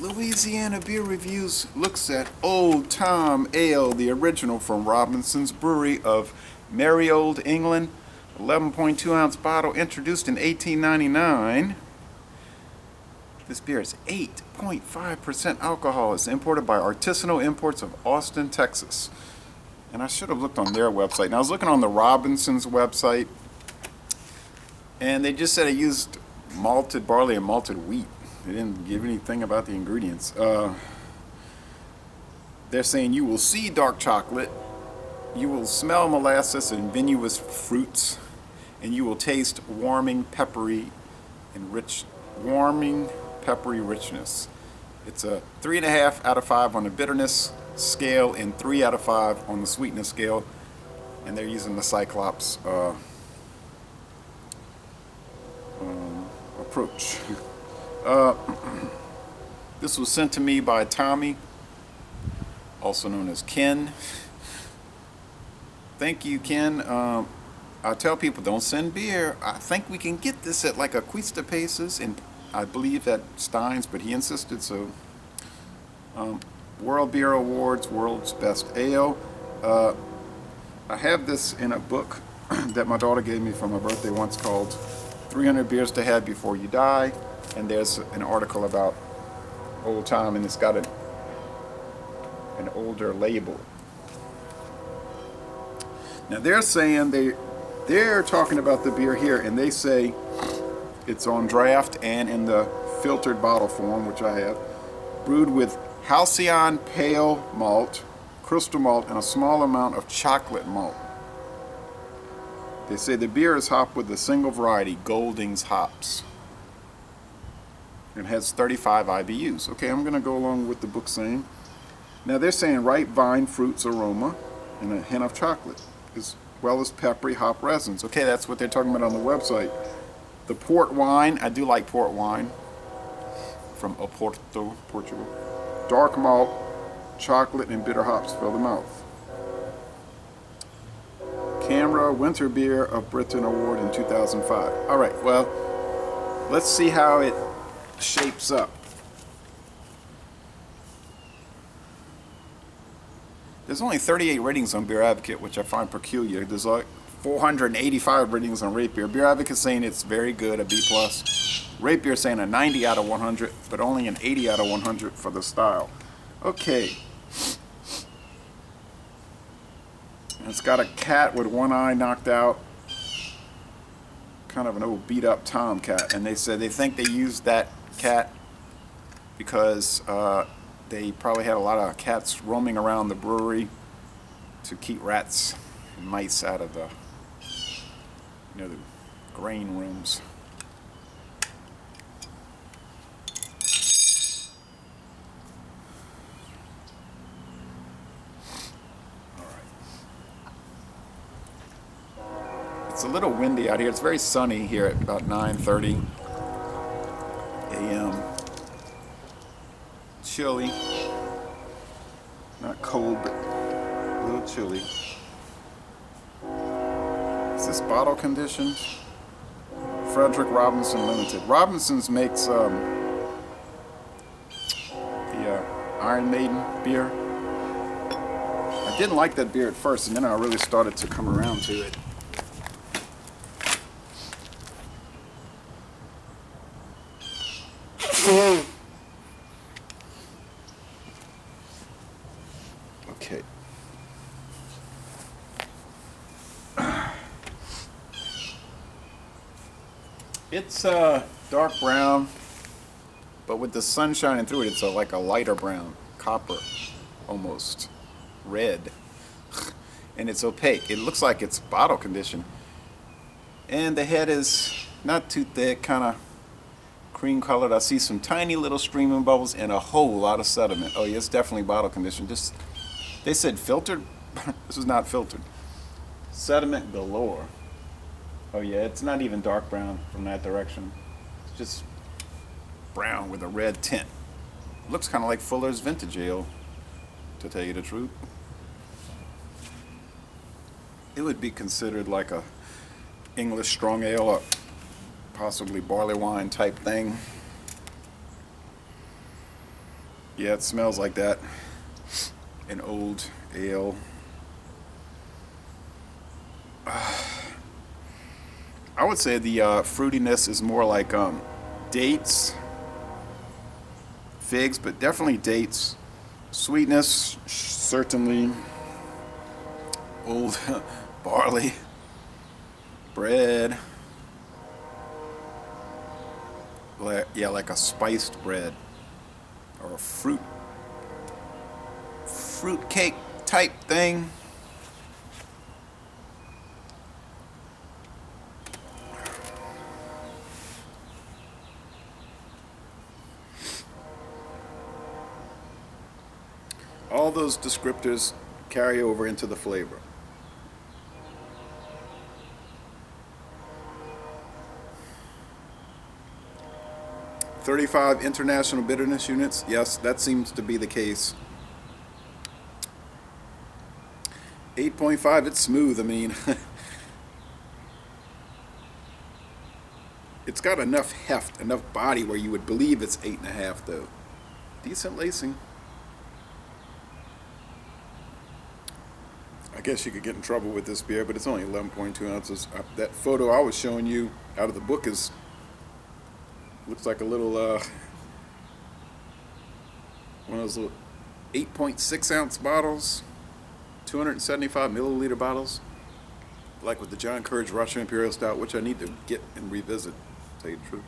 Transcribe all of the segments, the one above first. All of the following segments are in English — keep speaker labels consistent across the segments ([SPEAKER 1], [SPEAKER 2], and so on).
[SPEAKER 1] Louisiana Beer Reviews looks at Old Tom Ale, the original from Robinson's Brewery of Merriold, England. 11.2 ounce bottle, introduced in 1899. This beer is 8.5% alcohol. It's imported by Artisanal Imports of Austin, Texas. And I should have looked on their website. And I was looking on the Robinson's website, and they just said it used malted barley and malted wheat. They didn't give anything about the ingredients. They're saying you will see dark chocolate, you will smell molasses and vinous fruits, and you will taste warming peppery richness. It's a 3.5 out of 5 on the bitterness scale and 3 out of 5 on the sweetness scale. And they're using the Cyclops approach. This was sent to me by Tommy, also known as Ken. Thank you, Ken. I tell people, don't send beer. I think we can get this at like a Quista Paces, and I believe at Stein's, but he insisted. So, World Beer Awards, World's Best Ale. I have this in a book that my daughter gave me for my birthday once called 300 Beers to Have Before You Die. And there's an article about Old Tom, and it's got an older label. Now they're saying they're talking about the beer here, and they say it's on draft and in the filtered bottle form, which I have, brewed with halcyon pale malt, crystal malt, and a small amount of chocolate malt. They say the beer is hopped with a single variety, Golding's hops. It has 35 IBUs. Okay, I'm going to go along with the book saying. Now they're saying ripe vine fruits aroma and a hint of chocolate, as well as peppery hop resins. Okay, that's what they're talking about on the website. The port wine, I do like port wine from Oporto, Portugal. Dark malt, chocolate, and bitter hops fill the mouth. Camera Winter Beer of Britain Award in 2005. All right, well, let's see how it shapes up. There's only 38 ratings on Beer Advocate, which I find peculiar. There's like 485 ratings on Rate Beer. Beer Advocate saying it's very good, a B+. Rate Beer saying a 90 out of 100, but only an 80 out of 100 for the style. Okay. It's got a cat with one eye knocked out. Kind of an old beat up tomcat. And they said they think they used that cat because they probably had a lot of cats roaming around the brewery to keep rats and mice out of the grain rooms. It's a little windy out here. It's very sunny here at about 9:30 a.m. Chilly. Not cold, but a little chilly. Is this bottle conditioned? Frederick Robinson Limited. Robinson's makes the Iron Maiden beer. I didn't like that beer at first, and then I really started to come around to it. Okay. It's dark brown, but with the sun shining through it, it's like a lighter brown, copper, almost red, and it's opaque. It looks like it's bottle conditioned, and the head is not too thick, kind of cream colored. I see some tiny little streaming bubbles and a whole lot of sediment. Oh yeah, it's definitely bottle conditioned. Just they said filtered. This is not filtered. Sediment galore. Oh yeah, it's not even dark brown from that direction. It's just brown with a red tint. Looks kind of like Fuller's Vintage Ale, to tell you the truth. It would be considered like a English strong ale or possibly barley wine type thing. Yeah, it smells like that. An old ale. I would say the fruitiness is more like dates, figs, but definitely dates. Sweetness, certainly. Old barley, bread. Yeah, like a spiced bread or a fruit cake type thing. All those descriptors carry over into the flavor. "35 international bitterness units." Yes, that seems to be the case. 8.5, it's smooth. I mean, it's got enough heft, enough body where you would believe it's 8.5 though. Decent lacing. I guess you could get in trouble with this beer, but it's only 11.2 ounces. That photo I was showing you out of the book looks like a little, one of those little 8.6 ounce bottles, 275 milliliter bottles, like with the John Courage Russian Imperial Stout, which I need to get and revisit, to tell you the truth.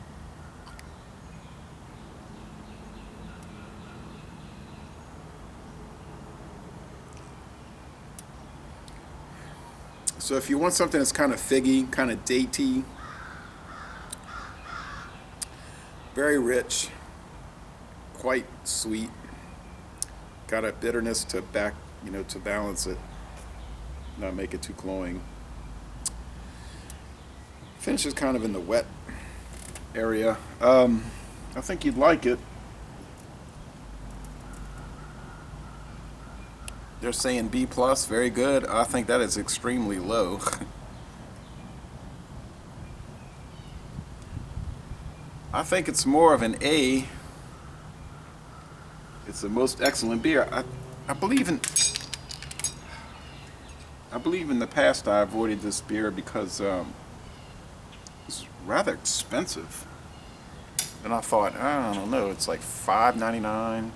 [SPEAKER 1] So if you want something that's kind of figgy, kind of datey, very rich, quite sweet, got a bitterness to to balance it, not make it too cloying. Finish is kind of in the wet area. I think you'd like it. They're saying B plus, very good. I think that is extremely low. I think it's more of an A. It's the most excellent beer. I believe in the past I avoided this beer because it's rather expensive. And I thought, I don't know, it's like $5.99.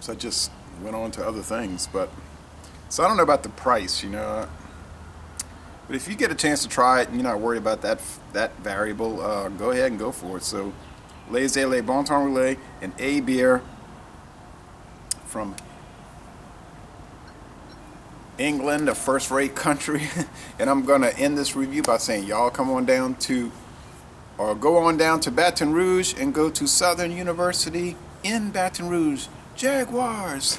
[SPEAKER 1] So I just went on to other things, so I don't know about the price, But if you get a chance to try it and you're not worried about that variable, go ahead and go for it. So, Les Ale Bon Temps Roulé, an A beer from England, a first-rate country. And I'm gonna end this review by saying, y'all go on down to Baton Rouge and go to Southern University in Baton Rouge. Jaguars.